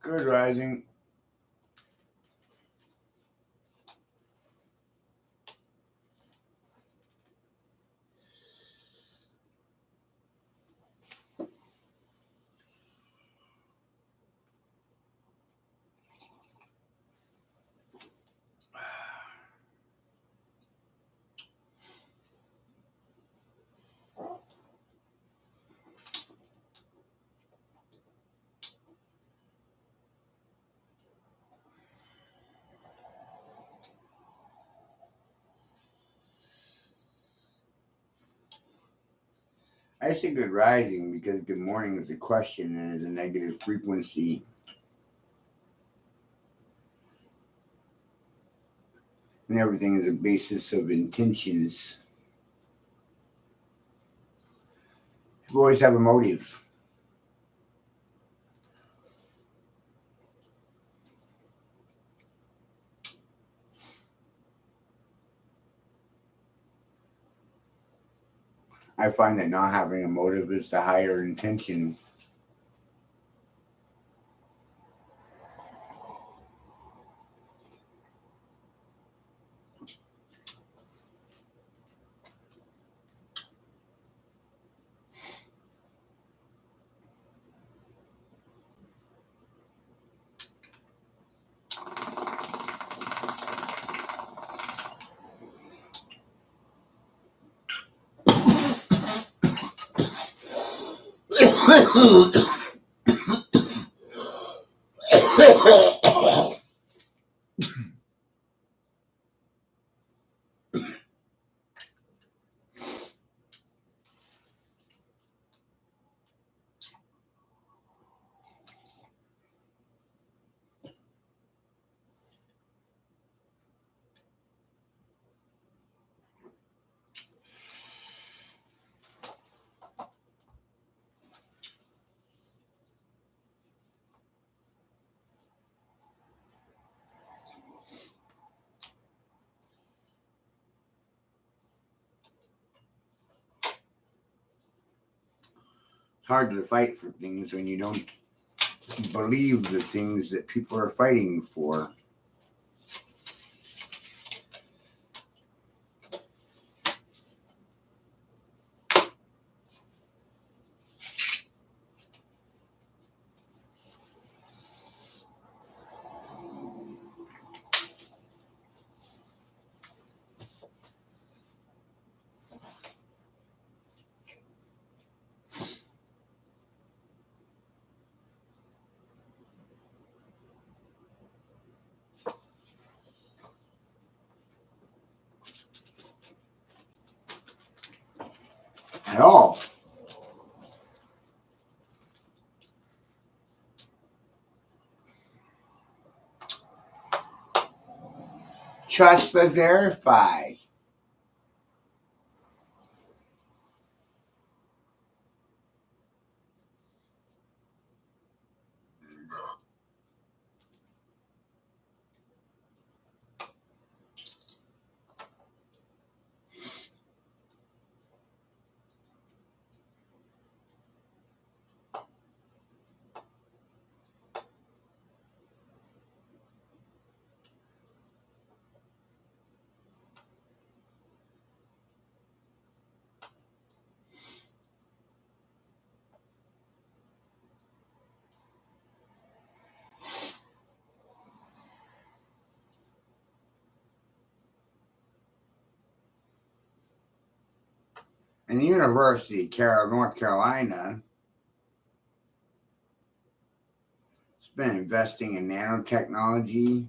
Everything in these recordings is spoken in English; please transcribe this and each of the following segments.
Good rising. I say good rising because good morning is a question and is a negative frequency. And everything is a basis of intentions. You always have a motive. I find that not having a motive is the higher intention. It's hard to fight for things when you don't believe the things that people are fighting for. At all. Trust but verify. In the University of North Carolina, it's been investing in nanotechnology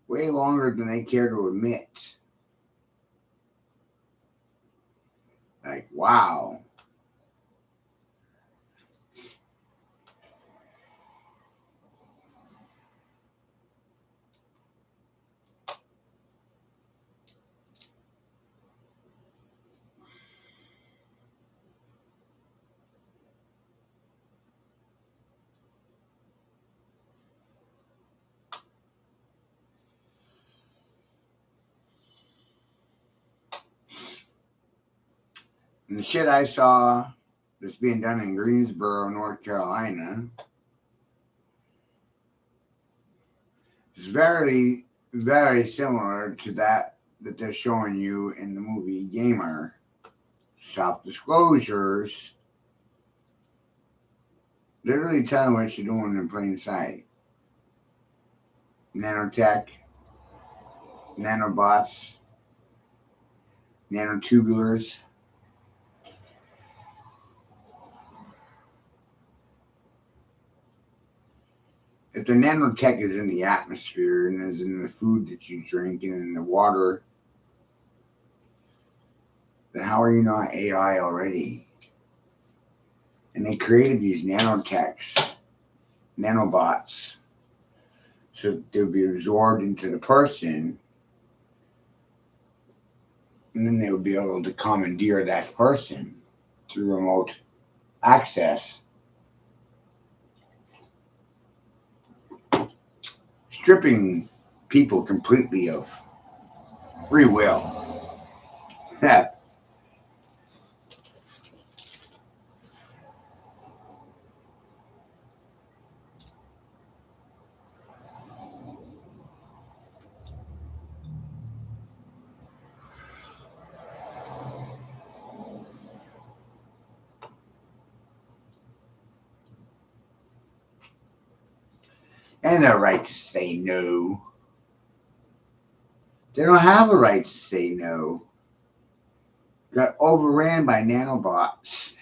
way longer than they care to admit. Like, wow. And the shit I saw that's being done in Greensboro, North Carolina. It's very, very similar to that they're showing you in the movie Gamer. Self-disclosures, literally telling what you're doing in plain sight. Nanotech, nanobots, nanotubulars. If the nanotech is in the atmosphere and is in the food that you drink and in the water, then how are you not AI already? And they created these nanotechs, nanobots, so they'll be absorbed into the person, and then they would be able to commandeer that person through remote access, stripping people completely of free will. And their right to say no. They don't have a right to say no. Got overran by nanobots.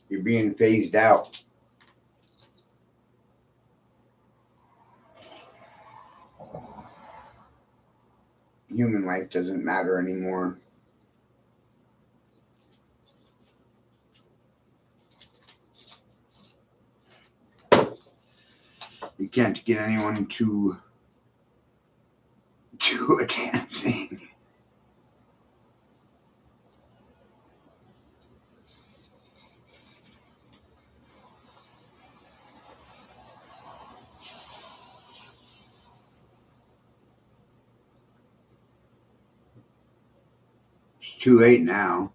You're being phased out. Human life doesn't matter anymore. You can't get anyone to do a damn thing. It's too late now.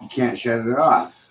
You can't shut it off.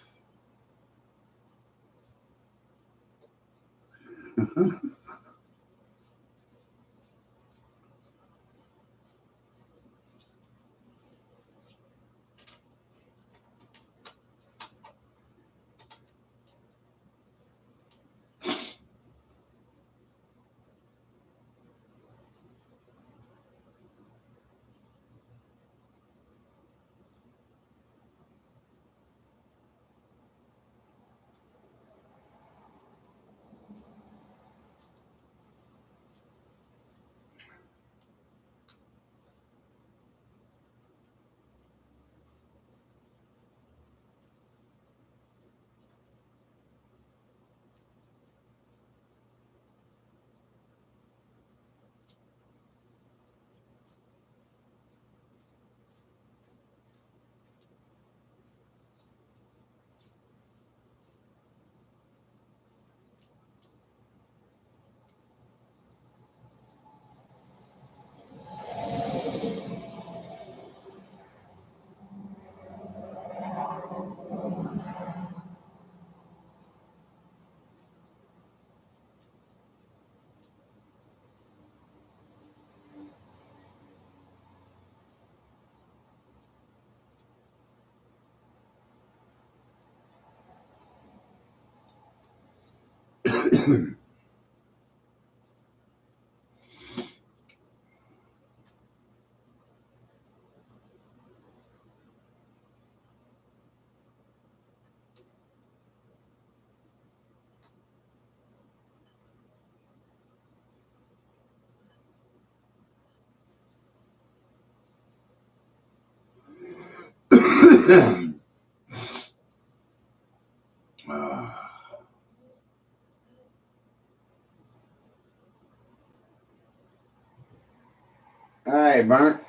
All right, Burnt.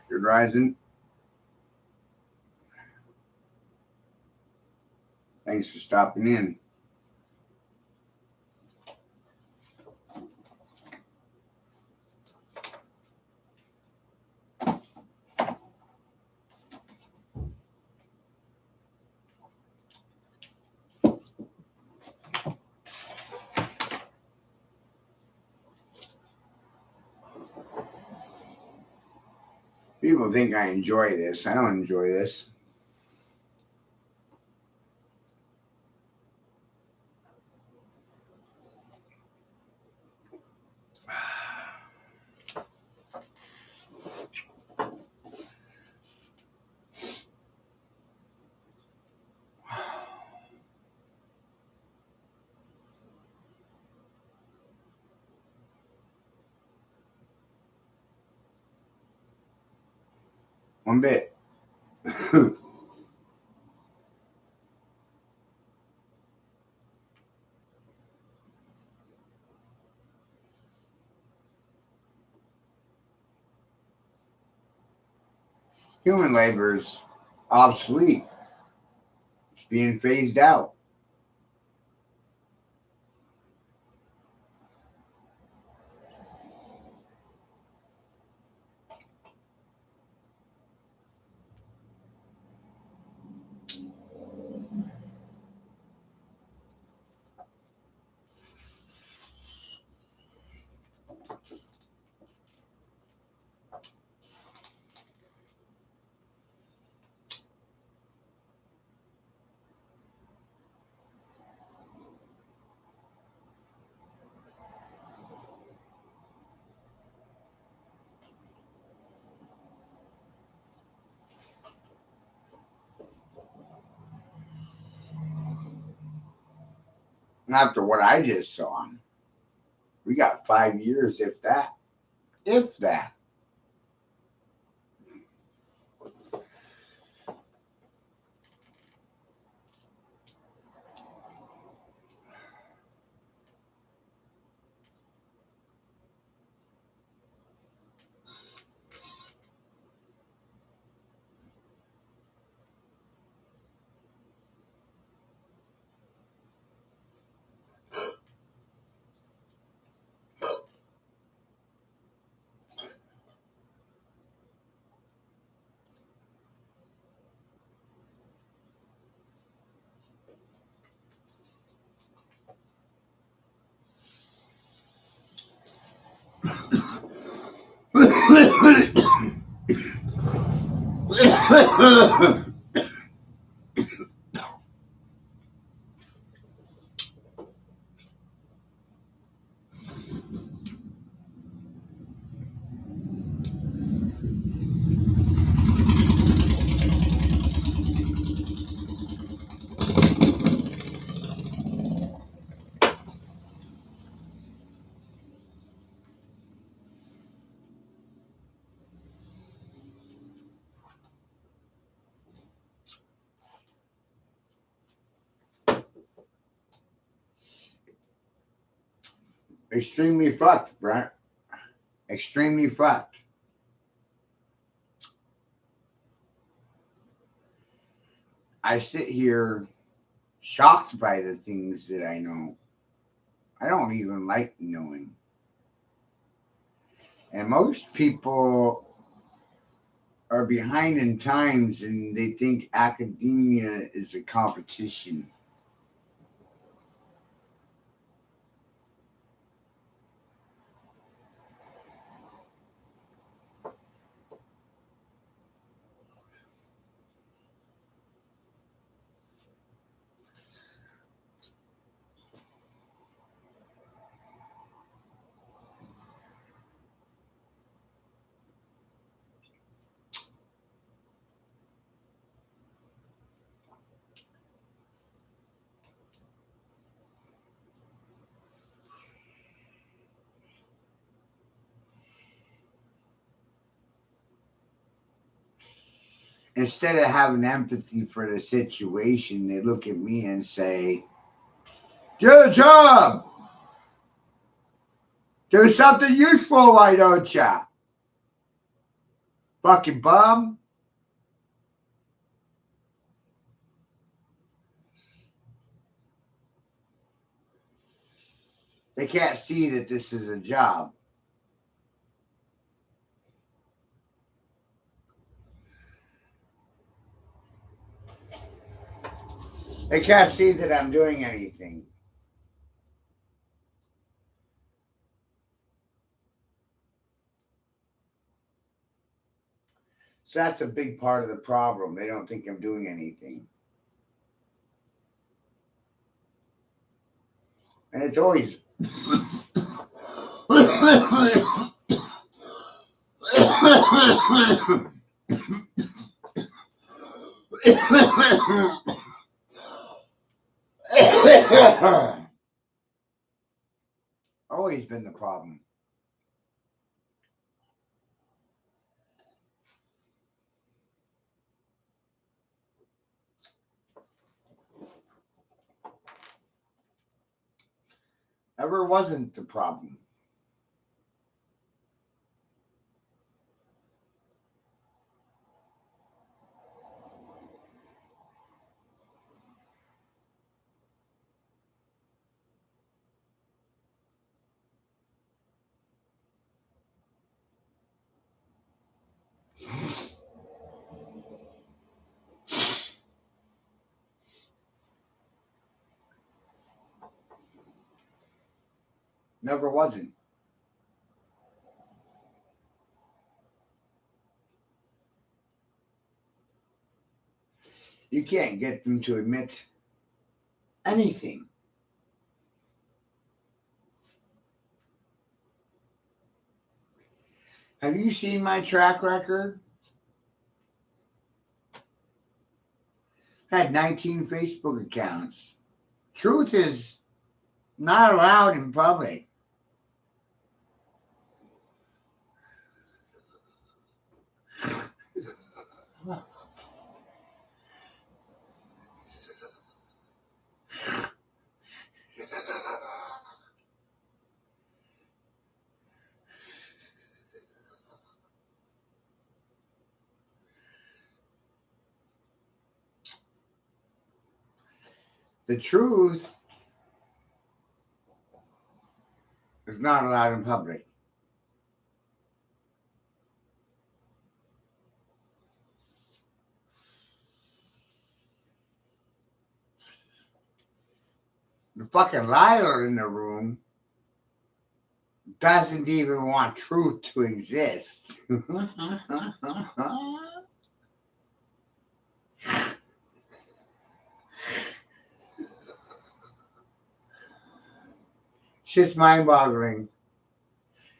Good rising. Thanks for stopping in. People think I enjoy this. I don't enjoy this. One bit. Human labor is obsolete. It's being phased out. After what I just saw, we got 5 years, if that. If that. Extremely fucked, Brent. Extremely fucked. I sit here shocked by the things that I know. I don't even like knowing. And most people are behind in times and they think academia is a competition. Instead of having empathy for the situation, they look at me and say, get a job! Do something useful, why don't ya? Fucking bum. They can't see that this is a job. They can't see that I'm doing anything. So that's a big part of the problem. They don't think I'm doing anything. And it's always always been the problem. Ever wasn't the problem. Never wasn't. You can't get them to admit anything. Have you seen my track record? I had 19 Facebook accounts. Truth is not allowed in public. The truth is not allowed in public. The fucking liar in the room doesn't even want truth to exist. It's just mind boggling.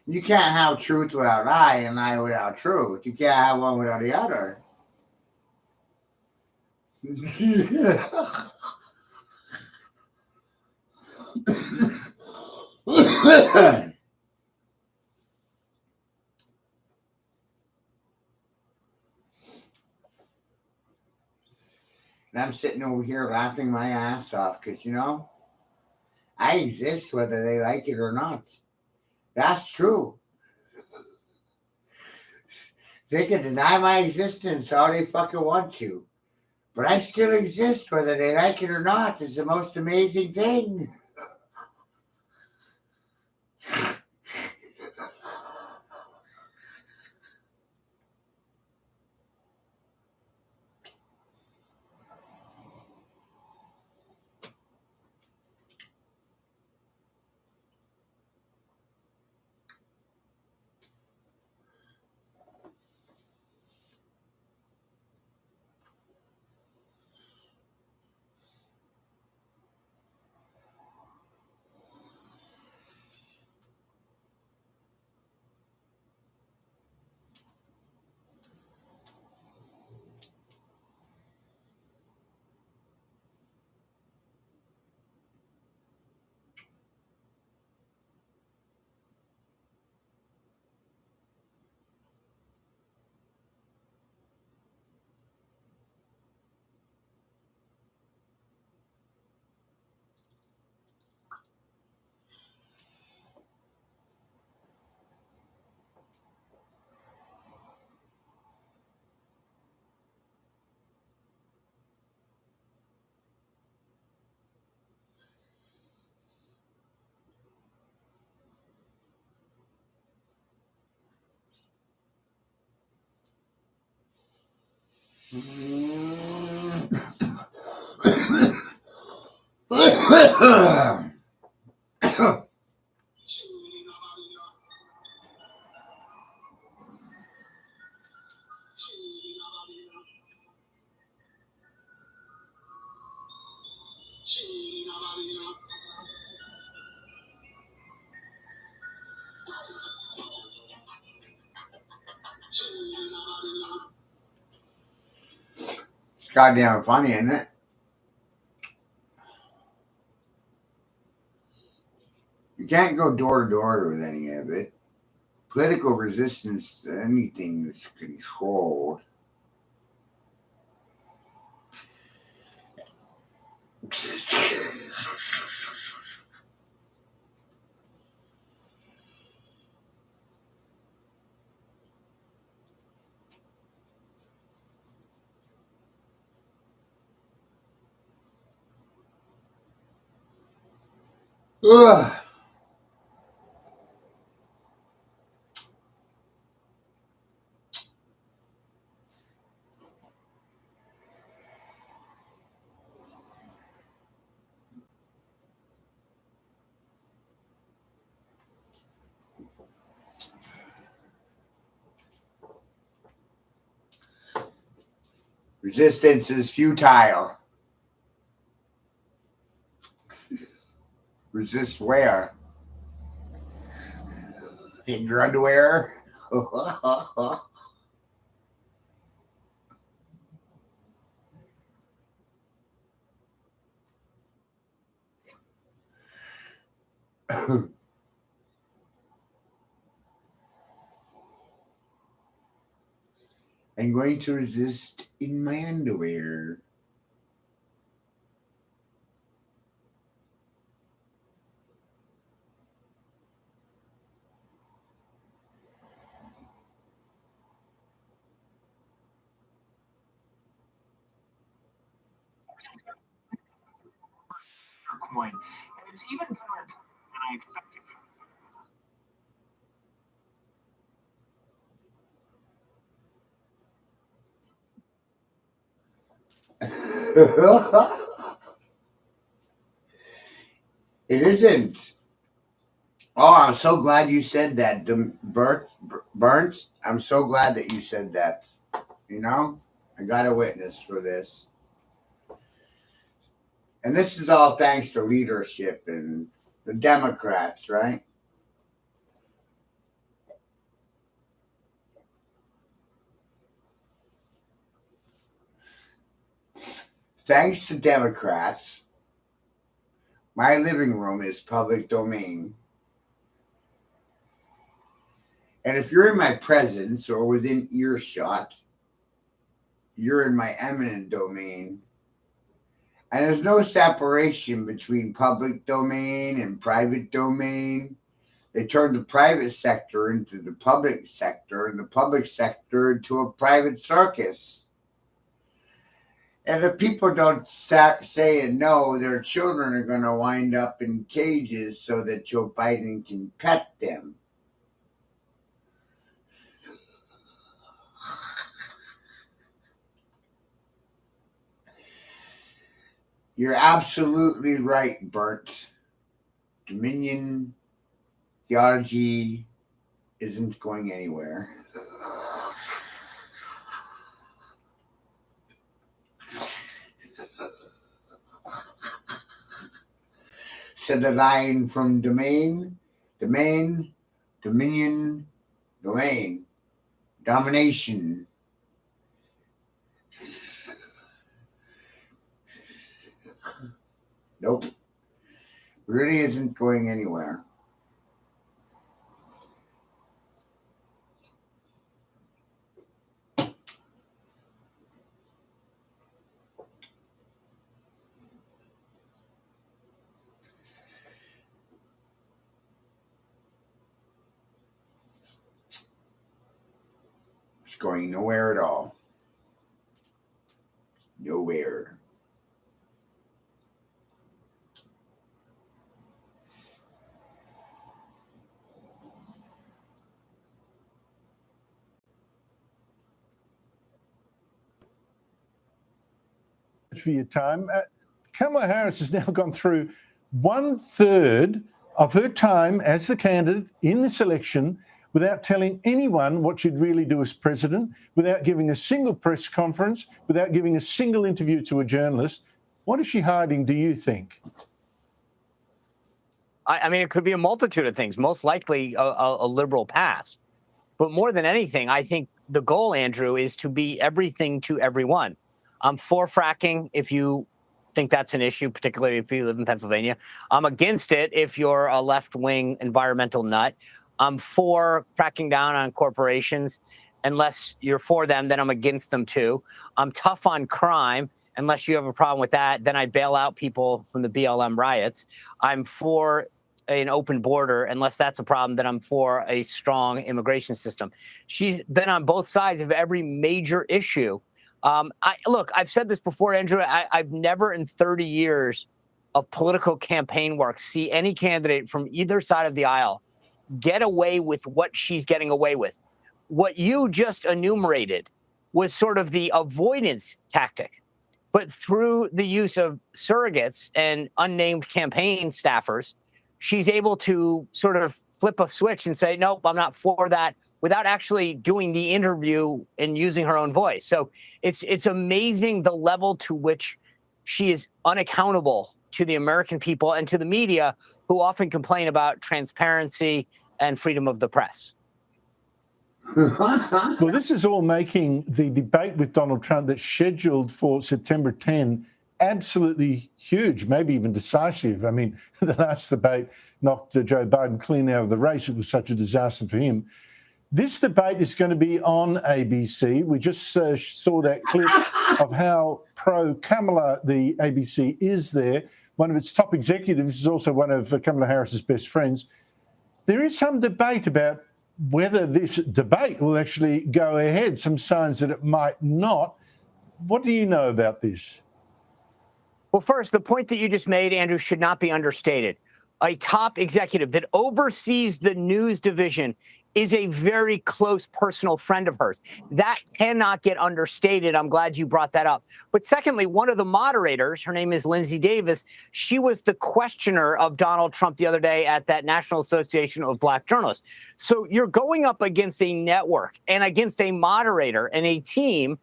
You can't have truth without lie and lie without truth. You can't have one without the other. And I'm sitting over here laughing my ass off because, I exist whether they like it or not. That's true. They can deny my existence all they fucking want to. But I still exist whether they like it or not. It's the most amazing thing. It's goddamn funny, isn't it? You can't go door to door with any of it. Political resistance to anything that's controlled. Ugh. Resistance is futile. Resist where? In your underwear? I'm going to resist in my underwear. Coin, and it's even better than I expected. It isn't. Oh, I'm so glad you said that. Burnt, I'm so glad that you said that. You know, I got a witness for this. And this is all thanks to leadership and the Democrats, right? Thanks to Democrats, my living room is public domain. And if you're in my presence or within earshot, you're in my eminent domain. And there's no separation between public domain and private domain. They turned the private sector into the public sector and the public sector into a private circus. And if people don't say and no, their children are going to wind up in cages so that Joe Biden can pet them. You're absolutely right, Bert. Dominion theology isn't going anywhere. Said the line from domain, dominion, domain, domination. Nope. Really isn't going anywhere. It's going nowhere at all. Nowhere. much for your time. Kamala Harris has now gone through 1/3 of her time as the candidate in this election without telling anyone what she'd really do as president, without giving a single press conference, without giving a single interview to a journalist. What is she hiding, do you think? I mean, it could be a multitude of things, most likely a liberal past. But more than anything, I think the goal, Andrew, is to be everything to everyone. I'm for fracking if you think that's an issue, particularly if you live in Pennsylvania. I'm against it if you're a left-wing environmental nut. I'm for cracking down on corporations. Unless you're for them, then I'm against them too. I'm tough on crime. Unless you have a problem with that, then I bail out people from the BLM riots. I'm for an open border. Unless that's a problem, then I'm for a strong immigration system. She's been on both sides of every major issue. Look, I've said this before, Andrew. I've never in 30 years of political campaign work see any candidate from either side of the aisle get away with what she's getting away with. What you just enumerated was sort of the avoidance tactic. But through the use of surrogates and unnamed campaign staffers, she's able to sort of flip a switch and say, nope, I'm not for that, without actually doing the interview and using her own voice. So it's amazing the level to which she is unaccountable to the American people and to the media, who often complain about transparency and freedom of the press. Well, this is all making the debate with Donald Trump that's scheduled for September 10 absolutely huge, maybe even decisive. I mean, the last debate knocked Joe Biden clean out of the race. It was such a disaster for him. This debate is going to be on ABC. We just saw that clip of how pro-Kamala the ABC is there. One of its top executives is also one of Kamala Harris's best friends. There is some debate about whether this debate will actually go ahead, some signs that it might not. What do you know about this? Well, first, the point that you just made, Andrew, should not be understated. A top executive that oversees the news division is a very close personal friend of hers. That cannot get understated. I'm glad you brought that up. But secondly, one of the moderators, her name is Lindsay Davis, she was the questioner of Donald Trump the other day at that National Association of Black Journalists. So you're going up against a network and against a moderator and a team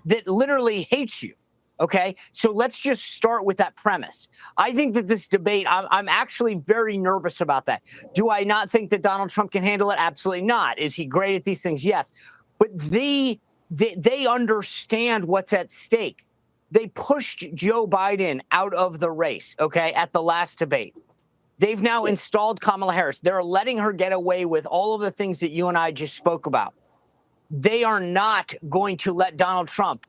that literally hates you. Okay, so let's just start with that premise. I think that this debate, I'm actually very nervous about that. Do I not think that Donald Trump can handle it? Absolutely not. Is he great at these things? Yes. But they understand what's at stake. They pushed Joe Biden out of the race, okay, at the last debate. They've now installed Kamala Harris. They're letting her get away with all of the things that you and I just spoke about. They are not going to let Donald Trump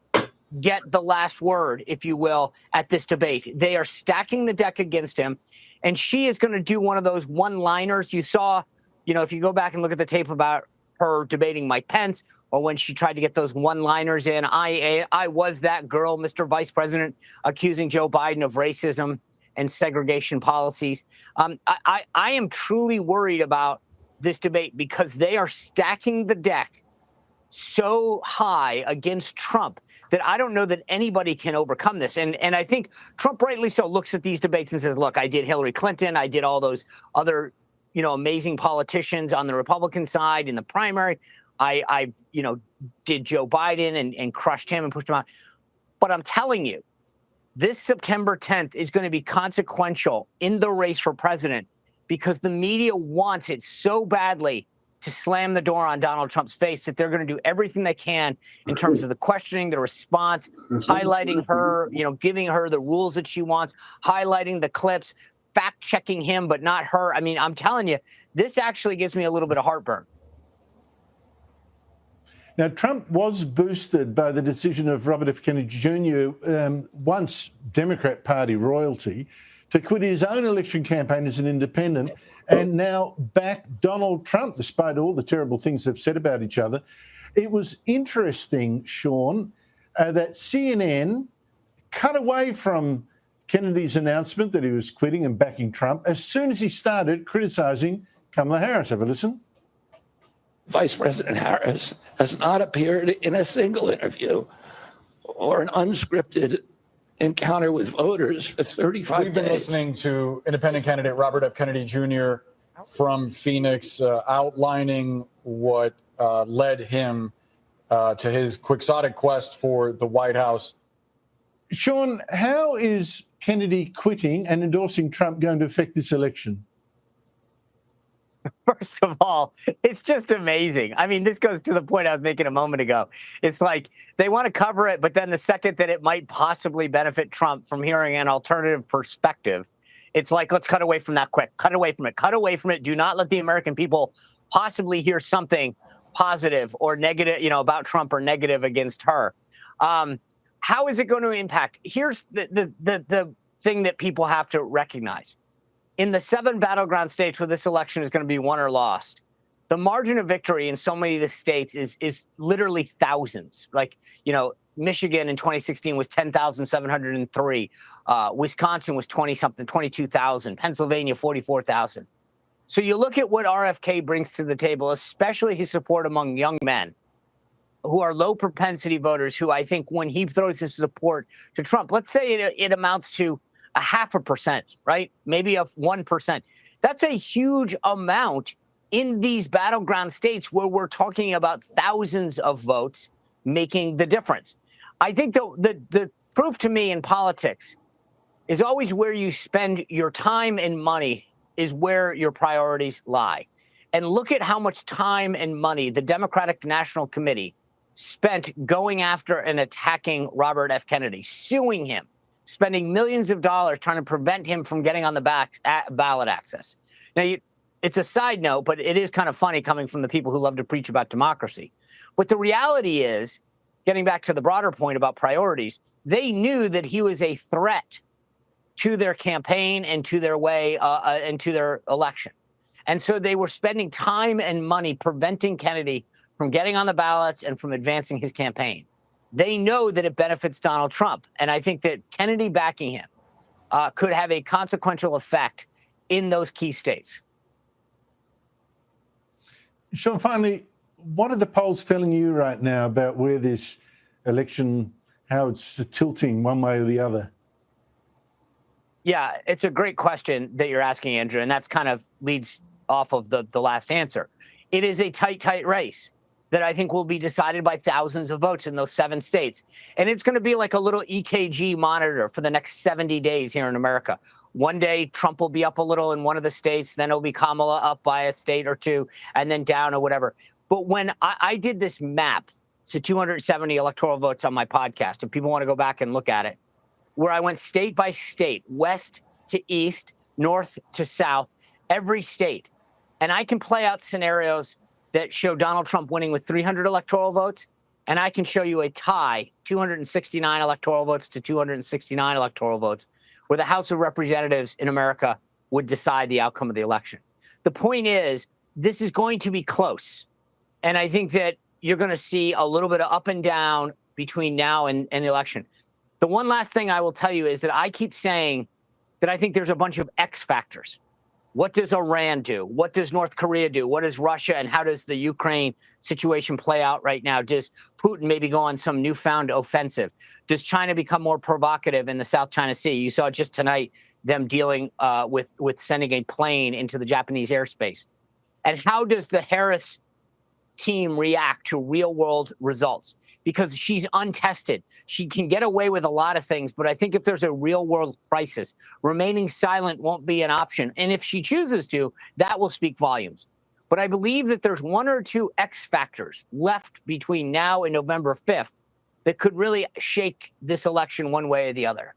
get the last word, if you will, at this debate. They are stacking the deck against him, and she is going to do one of those one-liners you saw, you know, if you go back and look at the tape about her debating Mike Pence, or when she tried to get those one-liners in, I was that girl, Mr. Vice President, accusing Joe Biden of racism and segregation policies. I am truly worried about this debate because they are stacking the deck so high against Trump that I don't know that anybody can overcome this. And I think Trump, rightly so, looks at these debates and says, look, I did Hillary Clinton. I did all those other, you know, amazing politicians on the Republican side in the primary. I've, you know, did Joe Biden and crushed him and pushed him out. But I'm telling you, this September 10th is going to be consequential in the race for president because the media wants it so badly to slam the door on Donald Trump's face that they're going to do everything they can in terms of the questioning, the response, highlighting her, you know, giving her the rules that she wants, highlighting the clips, fact-checking him, but not her. I mean, I'm telling you, this actually gives me a little bit of heartburn. Now, Trump was boosted by the decision of Robert F. Kennedy Jr., once Democrat Party royalty, to quit his own election campaign as an independent and now back Donald Trump, despite all the terrible things they've said about each other. It was interesting, Sean, that CNN cut away from Kennedy's announcement that he was quitting and backing Trump as soon as he started criticising Kamala Harris. Have a listen. Vice President Harris has not appeared in a single interview or an unscripted encounter with voters for 35 We've been days. listening to independent candidate Robert F. Kennedy Jr. from Phoenix outlining what led him to his quixotic quest for the White House. Sean, how is Kennedy quitting and endorsing Trump going to affect this election? First of all, it's just amazing. I mean, this goes to the point I was making a moment ago. It's like they want to cover it, but then the second that it might possibly benefit Trump from hearing an alternative perspective, it's like, let's cut away from that quick. Cut away from it. Cut away from it. Do not let the American people possibly hear something positive or negative, about Trump or negative against her. How is it going to impact? Here's the thing that people have to recognize. In the 7 battleground states where this election is going to be won or lost, the margin of victory in so many of the states is literally thousands. Like, Michigan in 2016 was 10,703. Wisconsin was 20-something, 22,000. Pennsylvania, 44,000. So you look at what RFK brings to the table, especially his support among young men who are low propensity voters, who I think when he throws his support to Trump, let's say it amounts to 0.5%, right? Maybe 1%. That's a huge amount in these battleground states where we're talking about thousands of votes making the difference. I think the proof to me in politics is always where you spend your time and money is where your priorities lie. And look at how much time and money the Democratic National Committee spent going after and attacking Robert F. Kennedy, suing him, spending millions of dollars trying to prevent him from getting on the ballot access. Now, it's a side note, but it is kind of funny coming from the people who love to preach about democracy. But the reality is, getting back to the broader point about priorities, they knew that he was a threat to their campaign and to their way and to their election. And so they were spending time and money preventing Kennedy from getting on the ballots and from advancing his campaign. They know that it benefits Donald Trump. And I think that Kennedy backing him could have a consequential effect in those key states. Sean, finally, what are the polls telling you right now about where this election, how it's tilting one way or the other? Yeah, it's a great question that you're asking, Andrew, and that's kind of leads off of the last answer. It is a tight race that I think will be decided by thousands of votes in those 7 states. And it's going to be like a little EKG monitor for the next 70 days here in America. One day, Trump will be up a little in one of the states, then it'll be Kamala up by a state or two, and then down or whatever. But when I did this map to 270 electoral votes on my podcast, if people want to go back and look at it, where I went state by state, west to east, north to south, every state. And I can play out scenarios that show Donald Trump winning with 300 electoral votes, and I can show you a tie, 269 electoral votes to 269 electoral votes, where the House of Representatives in America would decide the outcome of the election. The point is, this is going to be close. And I think that you're going to see a little bit of up and down between now and the election. The one last thing I will tell you is that I keep saying that I think there's a bunch of X factors. What does Iran do? What does North Korea do? What does Russia, and how does the Ukraine situation play out right now? Does Putin maybe go on some newfound offensive? Does China become more provocative in the South China Sea? You saw just tonight them dealing with sending a plane into the Japanese airspace. And how does the Harris team react to real world results? Because she's untested. She can get away with a lot of things, but I think if there's a real world crisis, remaining silent won't be an option. And if she chooses to, that will speak volumes. But I believe that there's 1 or 2 X factors left between now and November 5th that could really shake this election one way or the other.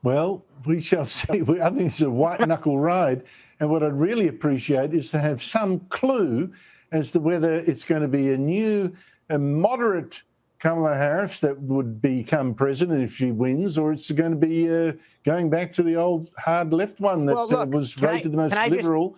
Well, we shall see. I think it's a white knuckle ride. And what I'd really appreciate is to have some clue as to whether it's going to be a moderate Kamala Harris that would become president if she wins, or it's going to be going back to the old hard left one that was rated the most liberal.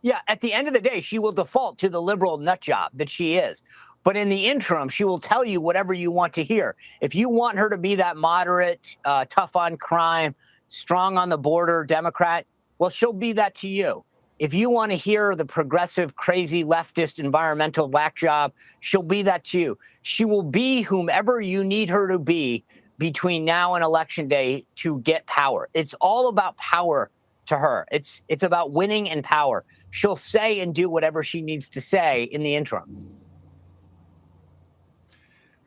Yeah, at the end of the day, she will default to the liberal nut job that she is. But in the interim, she will tell you whatever you want to hear. If you want her to be that moderate, tough on crime, strong on the border Democrat, well, she'll be that to you. If you want to hear the progressive, crazy, leftist, environmental whack job, she'll be that to you. She will be whomever you need her to be between now and election day to get power. It's all about power to her. It's about winning and power. She'll say and do whatever she needs to say in the interim.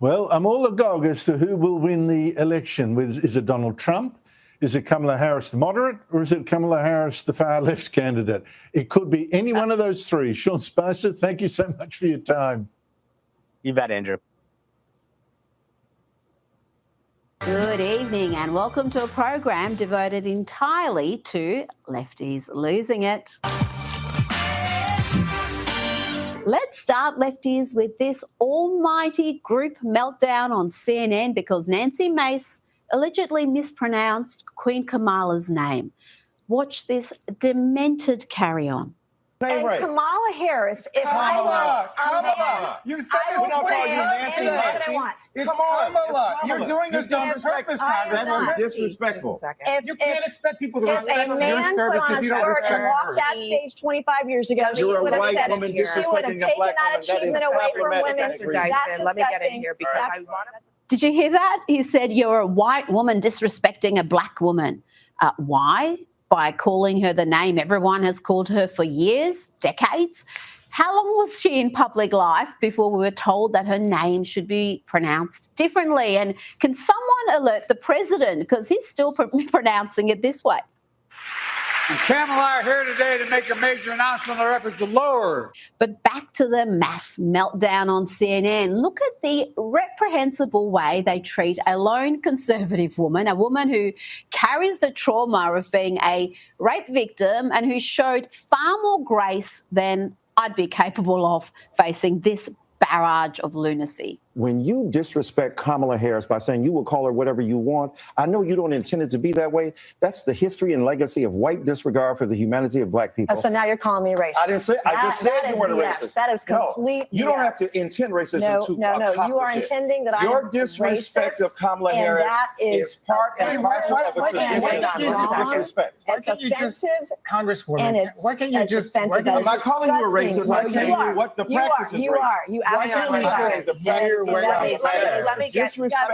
Well, I'm all agog as to who will win the election. Is it Donald Trump? Is it Kamala Harris, the moderate, or is it Kamala Harris, the far left candidate? It could be any one of those three. Sean Spicer, thank you so much for your time. You bet, Andrew. Good evening and welcome to a program devoted entirely to lefties losing it. Let's start, lefties, with this almighty group meltdown on CNN because Nancy Mace allegedly mispronounced Queen Kamala's name. Watch this demented carry-on. And right. Kamala Harris, if Kamala, I you said I this will when I called you say Nancy anything that I Mace. want. It's Kamala. You're doing this on purpose, Congresswoman. not. Disrespectful. You can't expect people to If respect a your man put service on if a you don't skirt and respect walked hers. that stage 25 years ago, she You're a would have white said woman it. She would have disrespecting a taken black that woman. That is achievement away from problematic. women. Mr. That's Dyson, let me get in disgusting. here because I want to. Did you hear that? He said you're a white woman disrespecting a black woman. Why? By calling her the name everyone has called her for years, decades. How long was she in public life before we were told that her name should be pronounced differently? And can someone alert the president because he's still pronouncing it this way? And Kamala are here today to make a major announcement on their efforts to lower. But back to the mass meltdown on CNN. Look at the reprehensible way they treat a lone conservative woman, a woman who carries the trauma of being a rape victim and who showed far more grace than I'd be capable of facing this barrage of lunacy. When you disrespect Kamala Harris by saying you will call her whatever you want, I know you don't intend it to be that way. That's the history and legacy of white disregard for the humanity of black people. Oh, so now you're calling me racist. I didn't say. I just said that you is weren't a BS. racist. That is complete. No, you don't have BS. to intend racism No, to no. You are accomplish it. intending that I am Your disrespect racist, of Kamala and Harris that is part and parcel of a and tradition it's of disrespect. It's offensive, Congresswoman, and it's why can't you it's just? offensive. I'm not calling you a racist. No, I'm telling you what the practice is You racist. are. You Why can't we absolutely just are. hear what I'm saying? Let me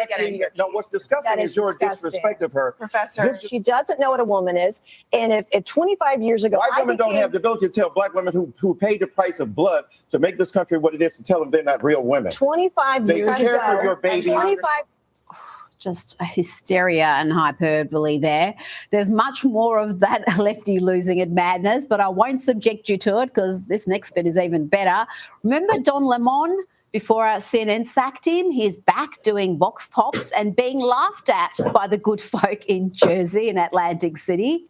get in here. No, what's disgusting That is is your disgusting. disrespect of her. Professor, she doesn't know what a woman is. And if 25 years ago, White women don't have the ability to tell black women who paid the price of blood to make this country what it is to tell them they're not real women. 25 They years care ago, for your babies. 25 Just hysteria and hyperbole there. There's much more of that lefty losing it madness, but I won't subject you to it because this next bit is even better. Remember Don Lemon? Before CNN sacked him, he's back doing vox pops and being laughed at by the good folk in Jersey and Atlantic City.